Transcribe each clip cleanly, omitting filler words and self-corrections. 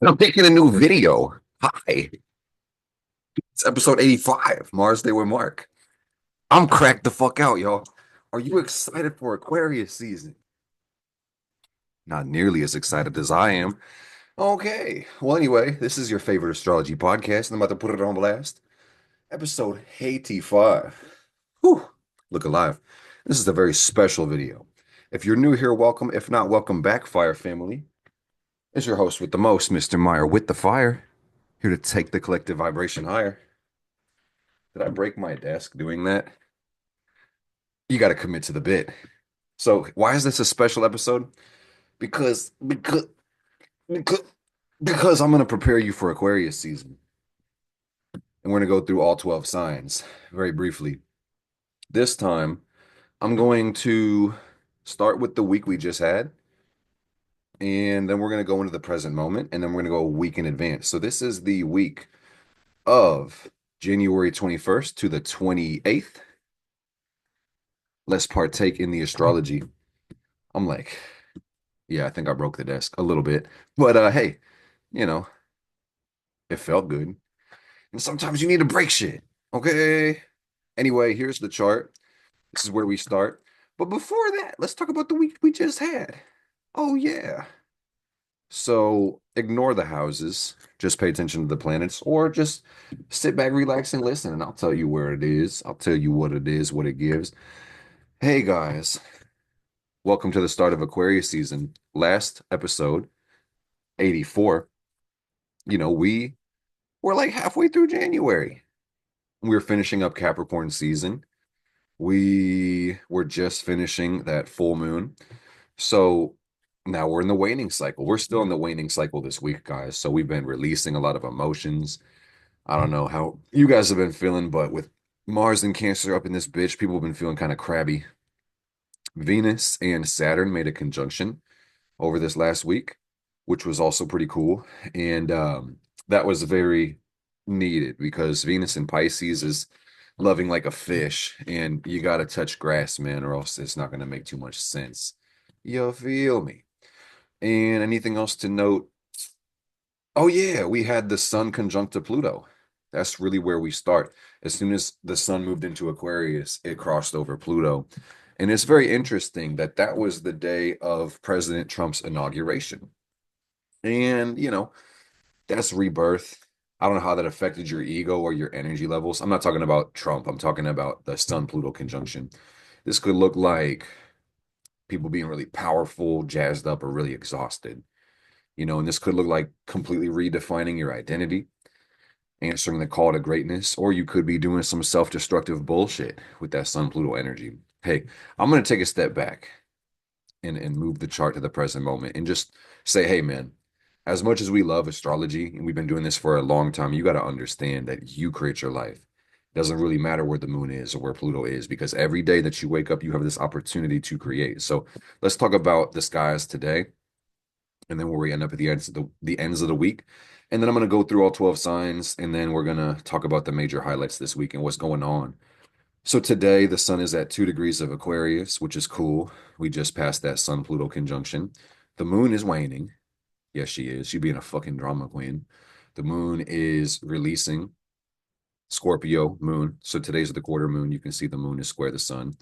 I'm making a new video. Hi, it's episode 85, Mars Day with Mark. I'm cracked the fuck out, y'all. Are you excited for Aquarius season? Not nearly as excited as I am. Okay. Well, anyway, this is your favorite astrology podcast, and I'm about to put it on blast. Episode 85. Whew. Look alive. This is a very special video. If you're new here, welcome. If not, welcome back, Fire family. It's your host with the most, Mr. Meyer with the fire, here to take the collective vibration higher. Did I break my desk doing that? You got to commit to the bit. So, why is this a special episode? Because because because because I'm going to prepare you for Aquarius season. And we're going to go through all 12 signs very briefly. This time, I'm going to start with the week we just had, and then we're going to go into the present moment, and then we're going to go a week in advance. So, this is the week of January 21st to the 28th. Let's partake in the astrology. I'm like, yeah, I think I broke the desk a little bit. But hey, you know, it felt good. And sometimes you need to break shit. Okay. Anyway, here's the chart. This is where we start. But before that, let's talk about the week we just had. Oh yeah. So ignore the houses. Just pay attention to the planets, or just sit back, relax, and listen, and I'll tell you where it is. I'll tell you what it is, what it gives. Hey guys, welcome to the start of Aquarius season. Last episode, 84. We're like halfway through January. We're finishing up Capricorn season. We were just finishing that full moon. So now we're in the waning cycle. We're still in the waning cycle this week, guys. So we've been releasing a lot of emotions. I don't know how you guys have been feeling, but with Mars and Cancer up in this bitch, people have been feeling kind of crabby. Venus and Saturn made a conjunction over this last week, which was also pretty cool. And that was very needed because Venus in Pisces is loving like a fish, and you got to touch grass, man, or else it's not going to make too much sense. You feel me? And anything else to note? Oh, yeah, we had the Sun conjunct to Pluto. That's really where we start. As soon as the Sun moved into Aquarius, it crossed over Pluto. And it's very interesting that that was the day of President Trump's inauguration. And, that's rebirth. I don't know how that affected your ego or your energy levels. I'm not talking about Trump. I'm talking about the Sun Pluto conjunction. This could look like people being really powerful, jazzed up, or really exhausted. And this could look like completely redefining your identity, answering the call to greatness, or you could be doing some self-destructive bullshit with that Sun Pluto energy. Hey, I'm going to take a step back and move the chart to the present moment and just say, hey, man, as much as we love astrology and we've been doing this for a long time, you got to understand that you create your life. It doesn't really matter where the moon is or where Pluto is, because every day that you wake up, you have this opportunity to create. So let's talk about the skies today, and then where we end up at the ends of the week. And then I'm going to go through all 12 signs, and then we're going to talk about the major highlights this week and what's going on. So today the sun is at 2 degrees of Aquarius, which is cool. We just passed that Sun Pluto conjunction. The moon is waning. Yes, she is. She being a fucking drama queen. The moon is releasing Scorpio moon. So today's the quarter moon. You can see the moon is square the sun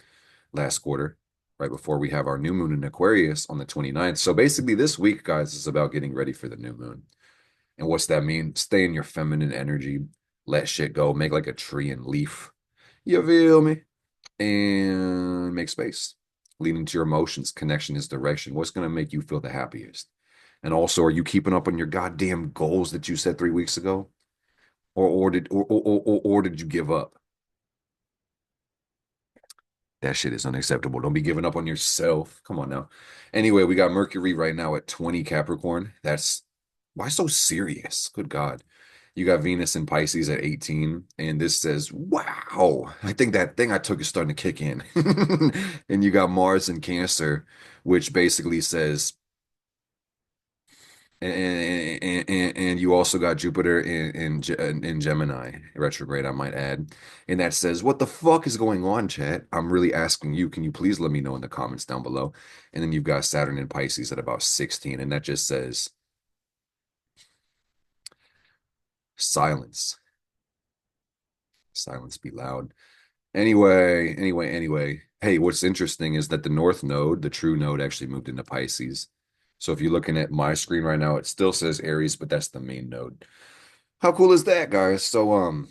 last quarter, right before we have our new moon in Aquarius on the 29th. So basically, this week, guys, is about getting ready for the new moon. And what's that mean? Stay in your feminine energy, let shit go, make like a tree and leaf. You feel me? And make space. Leading to your emotions, connection is direction. What's going to make you feel the happiest? And also, are you keeping up on your goddamn goals that you set 3 weeks ago? Or did you give up? That shit is unacceptable. Don't be giving up on yourself. Come on now. Anyway, we got Mercury right now at 20 Capricorn. That's why so serious? Good God. You got Venus in Pisces at 18, and this says, wow, I think that thing I took is starting to kick in. And you got Mars in Cancer, which basically says, and you also got Jupiter in Gemini retrograde, I might add. And that says, what the fuck is going on, chat? I'm really asking you. Can you please let me know in the comments down below? And then you've got Saturn in Pisces at about 16, and that just says, Silence. Silence be loud. Anyway. Hey, what's interesting is that the North Node, the true node, actually moved into Pisces. So if you're looking at my screen right now, it still says Aries, but that's the main node. How cool is that, guys? So,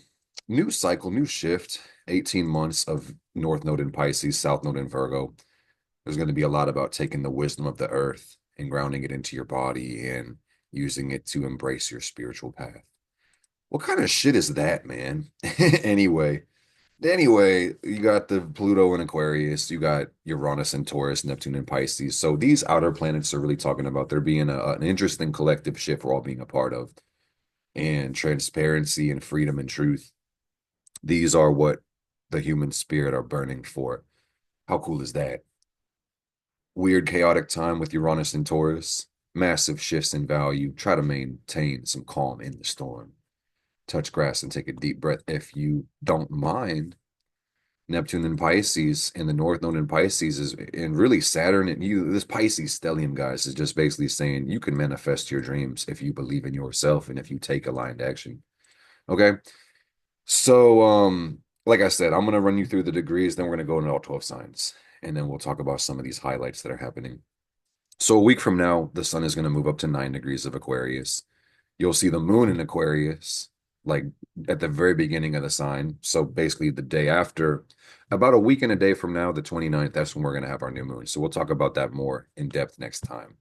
new cycle, new shift, 18 months of North Node in Pisces, South Node in Virgo. There's going to be a lot about taking the wisdom of the earth and grounding it into your body and using it to embrace your spiritual path. What kind of shit is that, man? Anyway, you got the Pluto in Aquarius, you got Uranus and Taurus, Neptune and Pisces. So these outer planets are really talking about there being an interesting collective shift we're all being a part of, and transparency and freedom and truth. These are what the human spirit are burning for. How cool is that? Weird, chaotic time with Uranus and Taurus, massive shifts in value. Try to maintain some calm in the storm. Touch grass and take a deep breath if you don't mind. Neptune in Pisces and the North Node in Pisces is, and really Saturn and you, this Pisces stellium, guys, is just basically saying you can manifest your dreams if you believe in yourself and if you take aligned action. Okay. So, like I said, I'm gonna run you through the degrees, then we're gonna go into all 12 signs, and then we'll talk about some of these highlights that are happening. So a week from now, the sun is gonna move up to 9 degrees of Aquarius. You'll see the moon in Aquarius, like at the very beginning of the sign. So basically the day after, about a week and a day from now, the 29th, that's when we're gonna have our new moon. So we'll talk about that more in depth next time.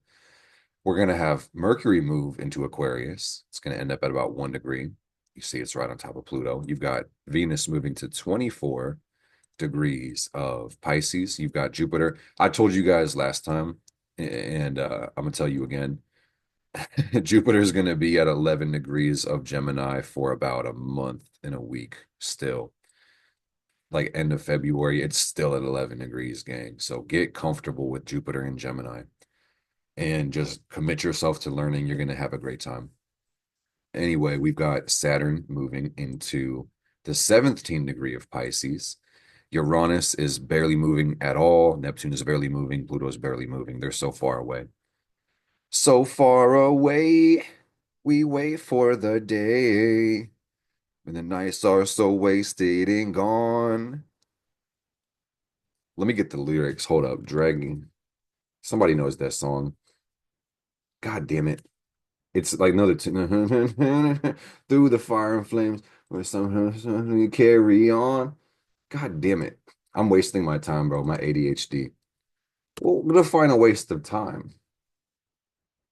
We're going to have Mercury move into Aquarius. It's going to end up at about 1 degree. You see, it's right on top of Pluto. You've got Venus moving to 24 degrees of Pisces. You've got Jupiter. I told you guys last time, and I'm going to tell you again. Jupiter is going to be at 11 degrees of Gemini for about a month and a week still. Like end of February, it's still at 11 degrees, gang. So get comfortable with Jupiter and Gemini and just commit yourself to learning. You're going to have a great time. Anyway, we've got Saturn moving into the 17th degree of Pisces. Uranus is barely moving at all. Neptune is barely moving. Pluto is barely moving. They're so far away. So far away, we wait for the day when the nights are so wasted and gone. Let me get the lyrics. Hold up. Dragging. Somebody knows that song. God damn it. It's like another through the fire and flames with some you carry on. God damn it. I'm wasting my time, bro. My ADHD. Well, define a waste of time.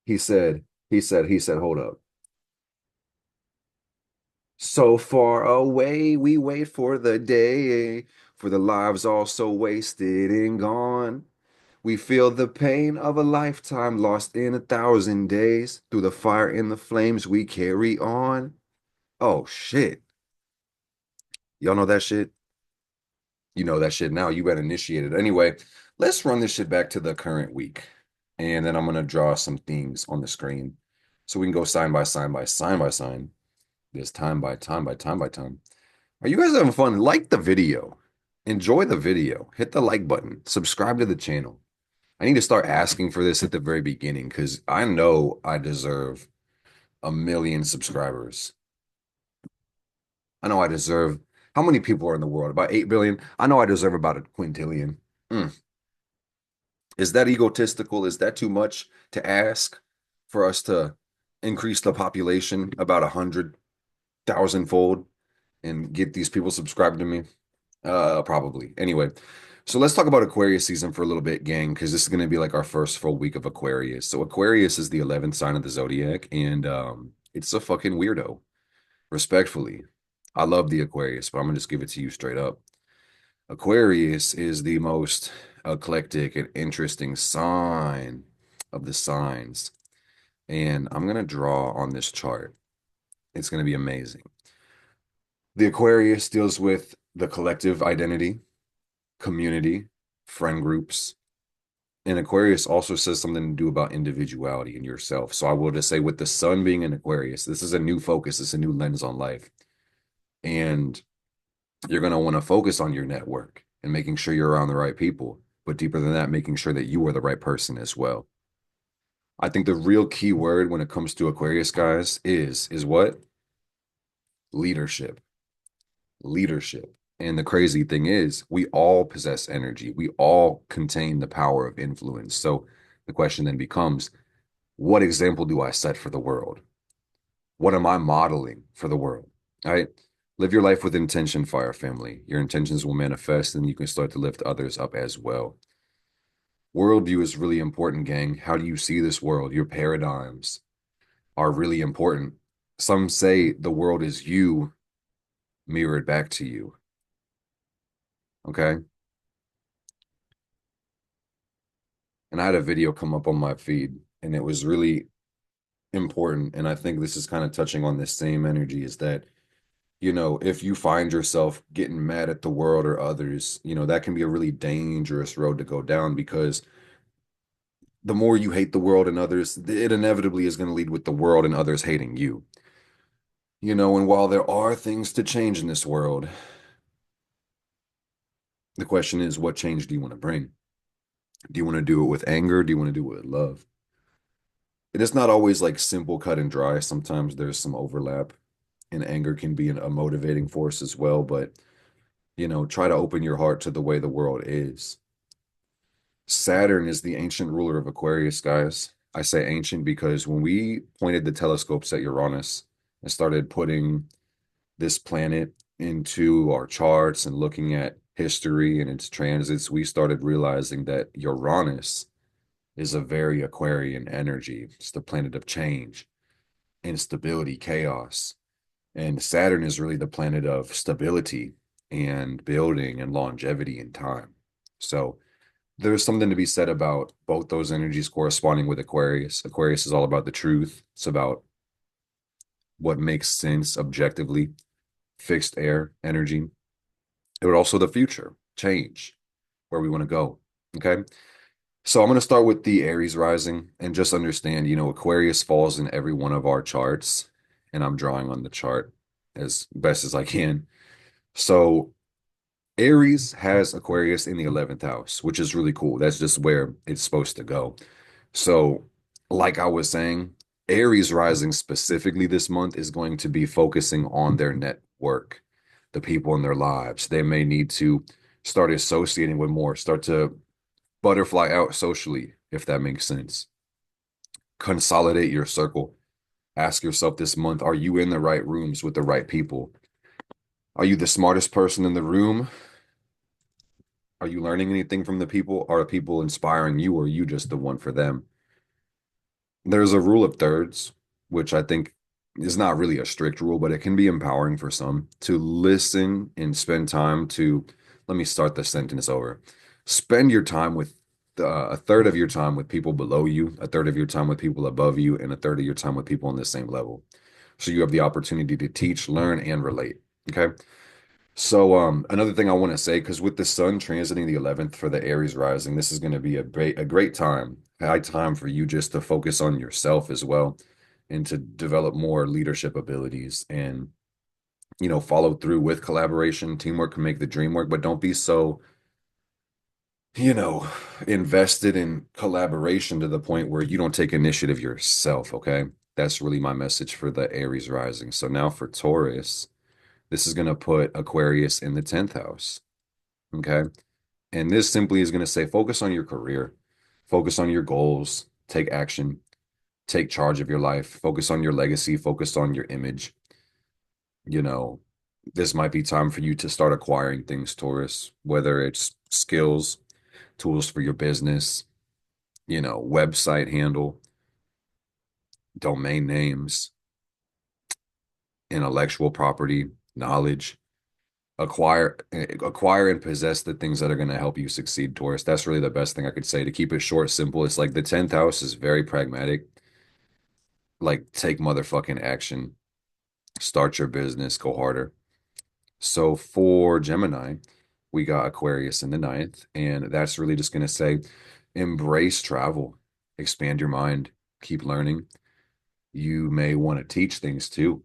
He said, hold up. So far away, we wait for the day, for the lives all so wasted and gone. We feel the pain of a lifetime lost in 1,000 days. Through the fire and the flames, we carry on. Oh shit. Y'all know that shit? You know that shit now. You better initiate it. Anyway, let's run this shit back to the current week. And then I'm gonna draw some themes on the screen. So we can go sign by sign by sign by sign. This time by time by time by time. Are you guys having fun? Like the video. Enjoy the video. Hit the like button. Subscribe to the channel. I need to start asking for this at the very beginning because I know I deserve a million subscribers. I know I deserve. How many people are in the world? About 8 billion. I know I deserve about a quintillion. Mm. Is that egotistical? Is that too much to ask for us to increase the population about 100,000 fold and get these people subscribed to me? Probably. Anyway, so let's talk about Aquarius season for a little bit, gang, because this is going to be like our first full week of Aquarius. So Aquarius is the 11th sign of the zodiac, and it's a fucking weirdo. Respectfully, I love the Aquarius, but I'm gonna just give it to you straight up. Aquarius is the most eclectic and interesting sign of the signs. And I'm going to draw on this chart. It's going to be amazing. The Aquarius deals with the collective identity, community, friend groups. And Aquarius also says something to do about individuality in yourself. So I will just say, with the sun being in Aquarius, this is a new focus, it's a new lens on life. And you're going to want to focus on your network and making sure you're around the right people. But deeper than that, making sure that you are the right person as well. I think the real key word when it comes to Aquarius, guys, is what? leadership, leadership. And the crazy thing is, we all possess energy. We all contain the power of influence. So the question then becomes, what example do I set for the world? What am I modeling for the world? All right. Live your life with intention, fire family. Your intentions will manifest and you can start to lift others up as well. Worldview is really important, gang. How do you see this world? Your paradigms are really important. Some say the world is you mirrored back to you. Okay. And I had a video come up on my feed and it was really important. And I think this is kind of touching on this same energy is that, if you find yourself getting mad at the world or others, that can be a really dangerous road to go down because the more you hate the world and others, it inevitably is going to lead with the world and others hating you. And while there are things to change in this world, the question is, what change do you want to bring? Do you want to do it with anger? Do you want to do it with love? It is not always like simple cut and dry. Sometimes there's some overlap, and anger can be a motivating force as well. But, try to open your heart to the way the world is. Saturn is the ancient ruler of Aquarius, guys. I say ancient because when we pointed the telescopes at Uranus and started putting this planet into our charts and looking at history and its transits, we started realizing that Uranus is a very Aquarian energy. It's the planet of change, instability, chaos. And Saturn is really the planet of stability and building and longevity in time. So there's something to be said about both those energies corresponding with Aquarius. Aquarius is all about the truth. It's about what makes sense objectively, fixed air energy, but also the future, change, where we want to go. Okay. So I'm going to start with the Aries rising and just understand, Aquarius falls in every one of our charts, and I'm drawing on the chart as best as I can. So Aries has Aquarius in the 11th house, which is really cool. That's just where it's supposed to go. So, like I was saying, Aries rising specifically this month is going to be focusing on their network, the people in their lives. They may need to start associating with more, start to butterfly out socially, if that makes sense. Consolidate your circle. Ask yourself this month, are you in the right rooms with the right people? Are you the smartest person in the room? Are you learning anything from the people? Are people inspiring you, or are you just the one for them? There's a rule of thirds, which I think is not really a strict rule, but it can be empowering for some to listen and spend time to, let me start the sentence over. Spend your time with a third of your time with people below you, a third of your time with people above you, and a third of your time with people on the same level. So you have the opportunity to teach, learn, and relate. Okay. So another thing I want to say, because with the sun transiting the 11th for the Aries rising, this is going to be a great time, high time for you just to focus on yourself as well and to develop more leadership abilities and follow through with collaboration. Teamwork can make the dream work, but don't be so, you know, invested in collaboration to the point where you don't take initiative yourself, okay? That's really my message for the Aries rising. So now for Taurus, this is going to put Aquarius in the 10th house. Okay. And this simply is going to say focus on your career, focus on your goals, take action, take charge of your life, focus on your legacy, focus on your image. You know, this might be time for you to start acquiring things, Taurus, whether it's skills, tools for your business, website handle, domain names, intellectual property, knowledge. Acquire and possess the things that are going to help you succeed, Taurus. That's really the best thing I could say to keep it short, simple. It's like the 10th house is very pragmatic. Like take motherfucking action, start your business, go harder. So for Gemini, we got Aquarius in the ninth, and that's really just going to say embrace travel, expand your mind, keep learning. You may want to teach things too.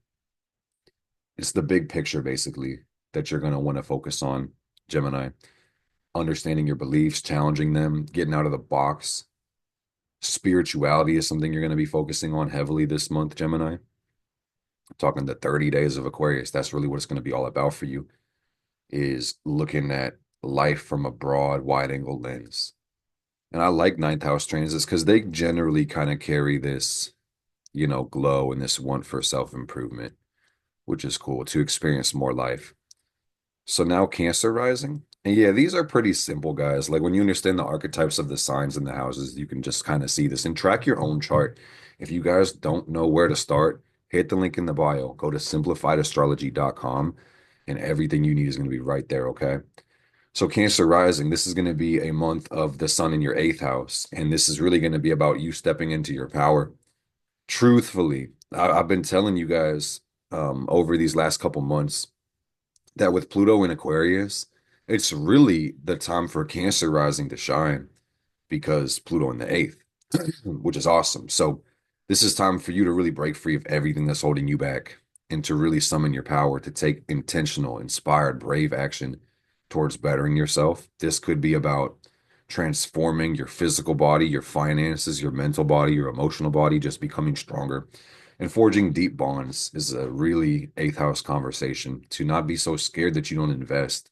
It's the big picture basically that you're going to want to focus on, Gemini. Understanding your beliefs, challenging them, getting out of the box. Spirituality is something you're going to be focusing on heavily this month, Gemini. Talking the 30 days of Aquarius, that's really what it's going to be all about for you, is looking at life from a broad, wide angle lens. And I like ninth house transits because they generally kind of carry this, glow and this want for self-improvement, which is cool to experience more life. So now Cancer rising. And yeah, these are pretty simple, guys. Like when you understand the archetypes of the signs in the houses, you can just kind of see this and track your own chart. If you guys don't know where to start, hit the link in the bio. Go to simplifiedastrology.com and everything you need is going to be right there, okay? So Cancer rising, this is going to be a month of the sun in your eighth house, and this is really going to be about you stepping into your power. Truthfully, I've been telling you guys over these last couple months that with Pluto in Aquarius, it's really the time for Cancer rising to shine because Pluto in the eighth, which is awesome. So this is time for you to really break free of everything that's holding you back and to really summon your power to take intentional, inspired, brave action towards bettering yourself. This could be about transforming your physical body, your finances, your mental body, your emotional body, just becoming stronger. And forging deep bonds is a really eighth house conversation to not be so scared that you don't invest.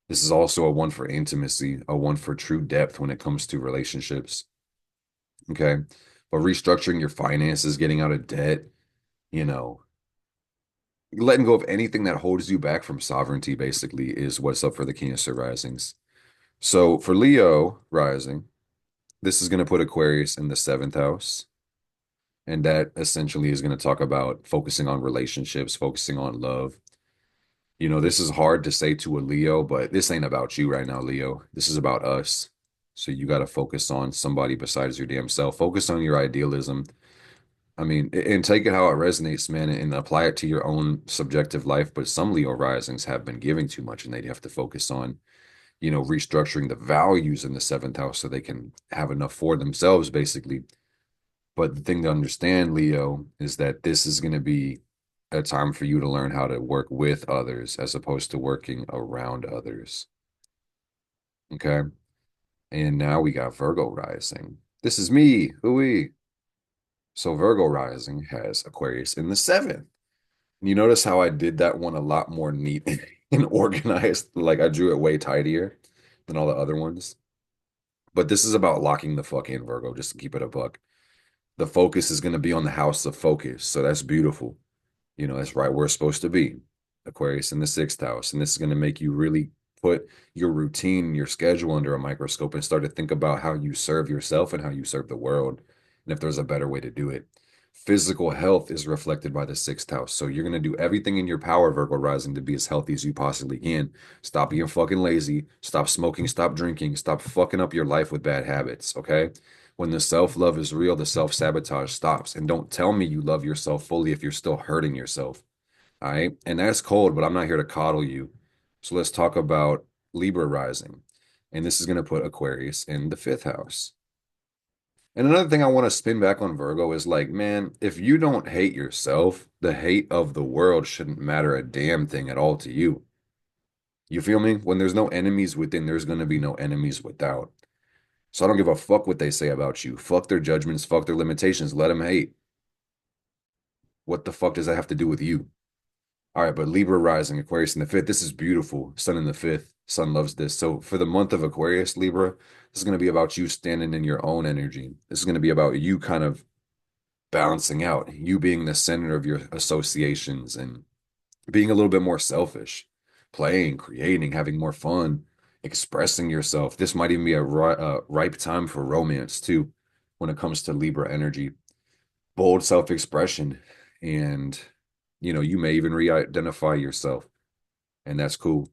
This is also a one for intimacy, a one for true depth when it comes to relationships. Okay. But restructuring your finances, getting out of debt, you know, letting go of anything that holds you back from sovereignty, basically, is what's up for the Cancer risings. So for Leo rising, this is going to put Aquarius in the seventh house. And that essentially is going to talk about focusing on relationships, focusing on love. This is hard to say to a Leo, but this ain't about you right now, Leo. This is about us. So you got to focus on somebody besides your damn self. Focus on your idealism. I mean, and take it how it resonates, man, and apply it to your own subjective life. But some Leo risings have been giving too much and they have to focus on, restructuring the values in the seventh house so they can have enough for themselves, basically. But the thing to understand, Leo, is that this is going to be a time for you to learn how to work with others as opposed to working around others. Okay. And now we got Virgo rising. This is me. Ooh. So Virgo rising has Aquarius in the seventh. And you notice how I did that one a lot more neat and organized. Like I drew it way tidier than all the other ones. But this is about locking the fuck in, Virgo, just to keep it a buck. The focus is going to be on the house of focus. So that's beautiful. That's right where it's supposed to be. Aquarius in the sixth house. And this is going to make you really put your routine, your schedule under a microscope and start to think about how you serve yourself and how you serve the world. And if there's a better way to do it. Physical health is reflected by the sixth house. So you're going to do everything in your power, Virgo rising, to be as healthy as you possibly can. Stop being fucking lazy. Stop smoking. Stop drinking. Stop fucking up your life with bad habits. Okay. When the self-love is real, the self-sabotage stops. And don't tell me you love yourself fully if you're still hurting yourself. All right. And that's cold, but I'm not here to coddle you. So let's talk about Libra rising. And this is going to put Aquarius in the fifth house. And another thing I want to spin back on Virgo is like, man, if you don't hate yourself, the hate of the world shouldn't matter a damn thing at all to you. You feel me? When there's no enemies within, there's going to be no enemies without. So I don't give a fuck what they say about you. Fuck their judgments, fuck their limitations. Let them hate. What the fuck does that have to do with you? All right, but Libra rising, Aquarius in the fifth. This is beautiful. Sun in the fifth. Sun loves this. So for the month of Aquarius, Libra, this is going to be about you standing in your own energy. This is going to be about you kind of balancing out, you being the center of your associations and being a little bit more selfish, playing, creating, having more fun, expressing yourself. This might even be a ripe time for romance too, when it comes to Libra energy. Bold self-expression, and you may even re-identify yourself, and that's cool.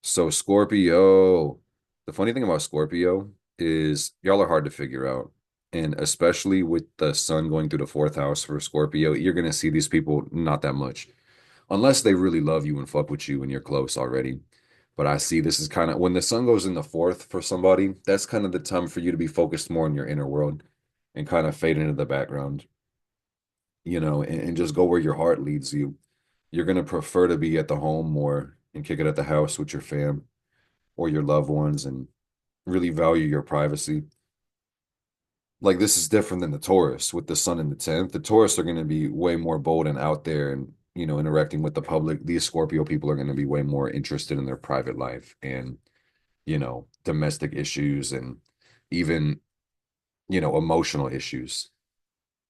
So Scorpio, the funny thing about Scorpio is y'all are hard to figure out. And especially with the sun going through the fourth house for Scorpio, you're going to see these people not that much, unless they really love you and fuck with you and you're close already. But I see this is kind of when the sun goes in the fourth for somebody, that's kind of the time for you to be focused more on your inner world and kind of fade into the background, and just go where your heart leads you. You're going to prefer to be at the home more and kick it at the house with your fam or your loved ones and really value your privacy. Like this is different than the Taurus with the sun in the 10th. The Taurus are going to be way more bold and out there and, interacting with the public. These Scorpio people are going to be way more interested in their private life and, domestic issues and even, emotional issues.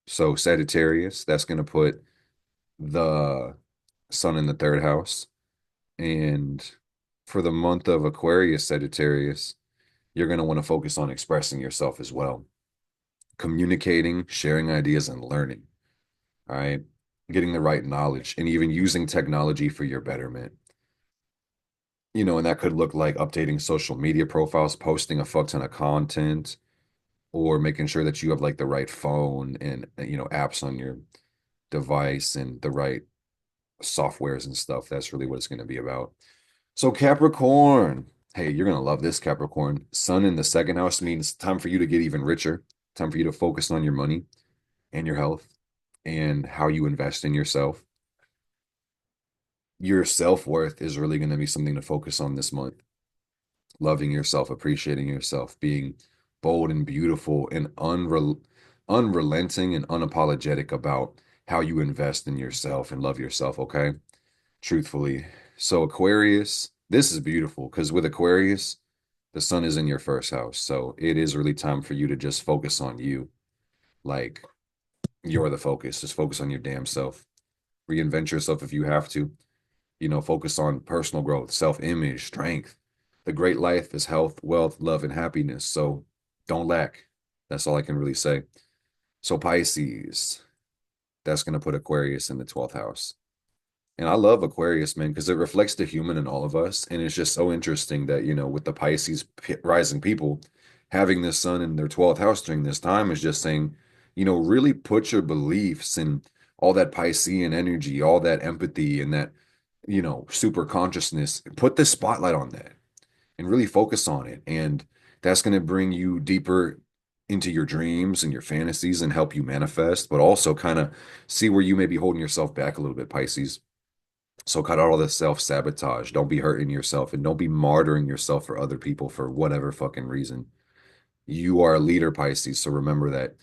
So Sagittarius, that's going to put the sun in the third house. And for the month of Aquarius, Sagittarius, you're going to want to focus on expressing yourself as well, communicating, sharing ideas, and learning. All right. Getting the right knowledge and even using technology for your betterment. And that could look like updating social media profiles, posting a fuck ton of content, or making sure that you have like the right phone and, apps on your device and the right softwares and stuff. That's really what it's going to be about. So, Capricorn, hey, you're going to love this, Capricorn. Sun in the second house means time for you to get even richer, time for you to focus on your money and your health and how you invest in yourself. Your self-worth is really going to be something to focus on this month. Loving yourself, appreciating yourself, being bold and beautiful and unrelenting and unapologetic about how you invest in yourself and love yourself, okay? Truthfully. So Aquarius, this is beautiful because with Aquarius, the sun is in your first house. So it is really time for you to just focus on you. Like you're the focus. Just focus on your damn self. Reinvent yourself if you have to. Focus on personal growth, self-image, strength. The great life is health, wealth, love, and happiness. So don't lack. That's all I can really say. So Pisces, that's going to put Aquarius in the 12th house. And I love Aquarius, man, because it reflects the human in all of us. And it's just so interesting that, with the Pisces rising people, having this sun in their 12th house during this time is just saying, really put your beliefs and all that Piscean energy, all that empathy and that, super consciousness, put the spotlight on that and really focus on it. And that's going to bring you deeper into your dreams and your fantasies and help you manifest, but also kind of see where you may be holding yourself back a little bit, Pisces. So cut out all the self-sabotage. Don't be hurting yourself and don't be martyring yourself for other people for whatever fucking reason. You are a leader, Pisces. So remember that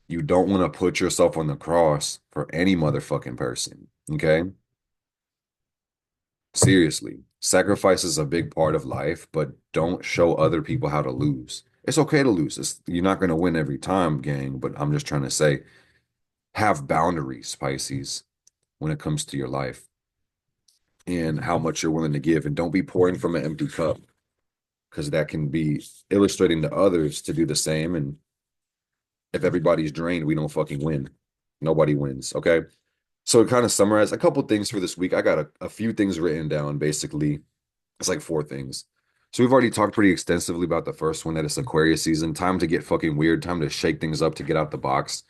you don't want to put yourself on the cross for any motherfucking person. Okay? Seriously. Sacrifice is a big part of life, but don't show other people how to lose. It's okay to lose. You're not going to win every time, gang, but I'm just trying to say have boundaries, Pisces, when it comes to your life and how much you're willing to give. And don't be pouring from an empty cup because that can be illustrating to others to do the same. And if everybody's drained, we don't fucking win. Nobody wins. Okay. So to kind of summarize a couple things for this week, I got a few things written down. Basically, it's like four things. So we've already talked pretty extensively about the first one, that it's Aquarius season. Time to get fucking weird, time to shake things up, to get out the box,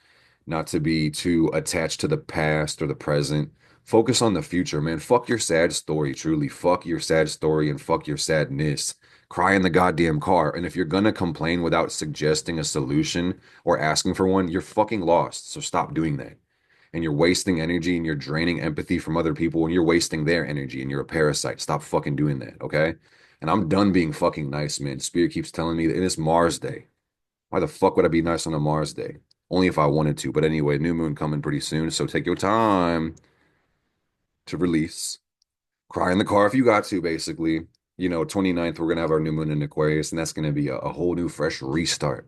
not to be too attached to the past or the present. Focus on the future, man. Fuck your sad story, truly. Fuck your sad story and fuck your sadness. Cry in the goddamn car. And if you're gonna complain without suggesting a solution or asking for one, you're fucking lost. So stop doing that. And you're wasting energy and you're draining empathy from other people and you're wasting their energy and you're a parasite. Stop fucking doing that, okay? And I'm done being fucking nice, man. Spirit keeps telling me that it's Mars Day. Why the fuck would I be nice on a Mars Day? Only if I wanted to. But anyway, new moon coming pretty soon, so take your time to release. Cry in the car if you got to, basically. 29th, we're gonna have our new moon in Aquarius, and that's gonna be a whole new fresh restart.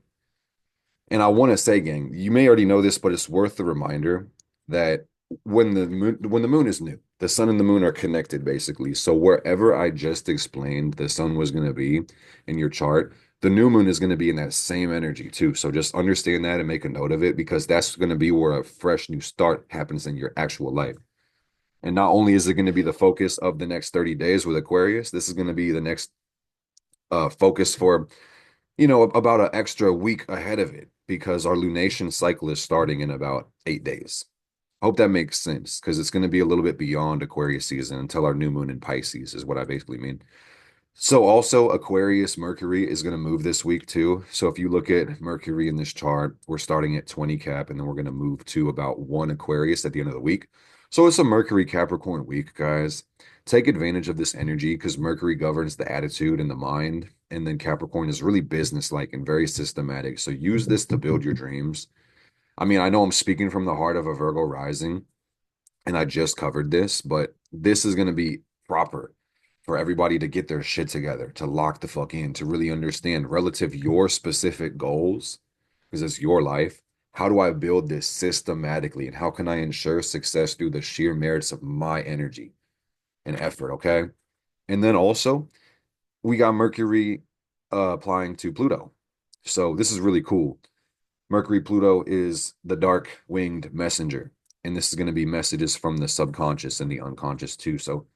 And I want to say, gang, you may already know this, but it's worth the reminder that when the moon is new, the sun and the moon are connected basically. So wherever I just explained the sun was going to be in your chart, the new moon is going to be in that same energy too. So just understand that and make a note of it because that's going to be where a fresh new start happens in your actual life. And not only is it going to be the focus of the next 30 days with Aquarius, this is going to be the next focus for about an extra week ahead of it because our lunation cycle is starting in about 8 days. Hope that makes sense because it's going to be a little bit beyond Aquarius season until our new moon in Pisces is what I basically mean. So also Aquarius Mercury is going to move this week too. So if you look at Mercury in this chart, we're starting at 20 Cap and then we're going to move to about 1 Aquarius at the end of the week. So it's a Mercury Capricorn week, guys. Take advantage of this energy because Mercury governs the attitude and the mind. And then Capricorn is really business-like and very systematic. So use this to build your dreams. I mean, I know I'm speaking from the heart of a Virgo rising, and I just covered this, but this is going to be proper for everybody to get their shit together, to lock the fuck in, to really understand relative your specific goals, because it's your life. How do I build this systematically, and how can I ensure success through the sheer merits of my energy and effort? Okay. And then also, we got Mercury applying to Pluto. So this is really cool. Mercury Pluto is the dark winged messenger. And this is going to be messages from the subconscious and the unconscious too. So,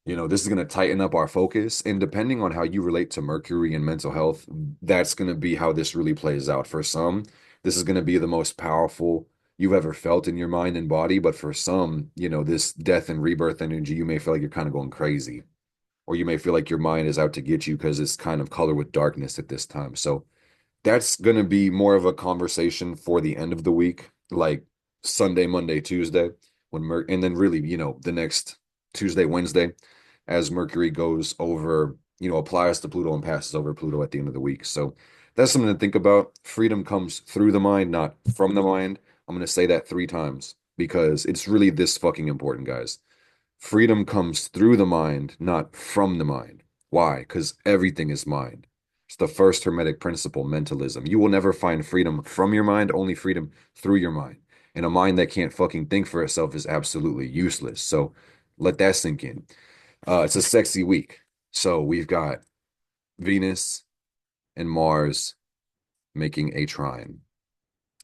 this is going to tighten up our focus. And depending on how you relate to Mercury and mental health, that's going to be how this really plays out. For some, this is going to be the most powerful you've ever felt in your mind and body. But for some, this death and rebirth energy, you may feel like you're kind of going crazy, or you may feel like your mind is out to get you because it's kind of colored with darkness at this time. So, that's going to be more of a conversation for the end of the week, like Sunday, Monday, Tuesday, and then really, the next Tuesday, Wednesday, as Mercury goes over, applies to Pluto and passes over Pluto at the end of the week. So that's something to think about. Freedom comes through the mind, not from the mind. I'm going to say that 3 times because it's really this fucking important, guys. Freedom comes through the mind, not from the mind. Why? Because everything is mind. It's the first Hermetic principle, mentalism. You will never find freedom from your mind, only freedom through your mind. And a mind that can't fucking think for itself is absolutely useless. So let that sink in. It's a sexy week. So we've got Venus and Mars making a trine.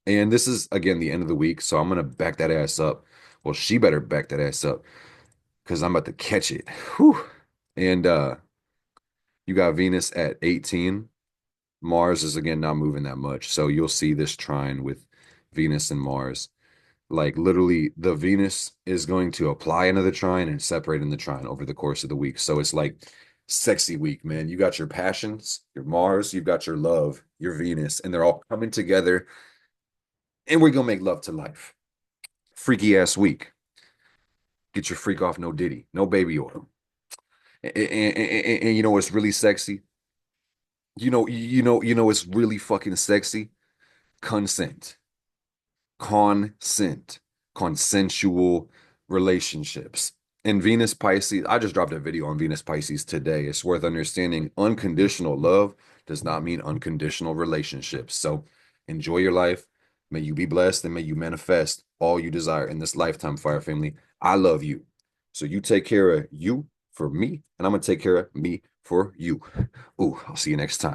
And this is, again, the end of the week. So I'm going to back that ass up. Well, she better back that ass up because I'm about to catch it. Whew. And you got Venus at 18. Mars is again not moving that much. So you'll see this trine with Venus and Mars. Like literally, the Venus is going to apply into the trine and separate in the trine over the course of the week. So it's like sexy week, man. You got your passions, your Mars, you've got your love, your Venus, and they're all coming together. And we're gonna make love to life. Freaky ass week. Get your freak off, no Diddy, no baby oil. And you know what's really sexy? It's really fucking sexy. Consent. Consent. Consensual relationships. And Venus Pisces, I just dropped a video on Venus Pisces today. It's worth understanding unconditional love does not mean unconditional relationships. So enjoy your life. May you be blessed and may you manifest all you desire in this lifetime, Fire Family. I love you. So you take care of you for me, and I'm going to take care of me for you. Ooh, I'll see you next time.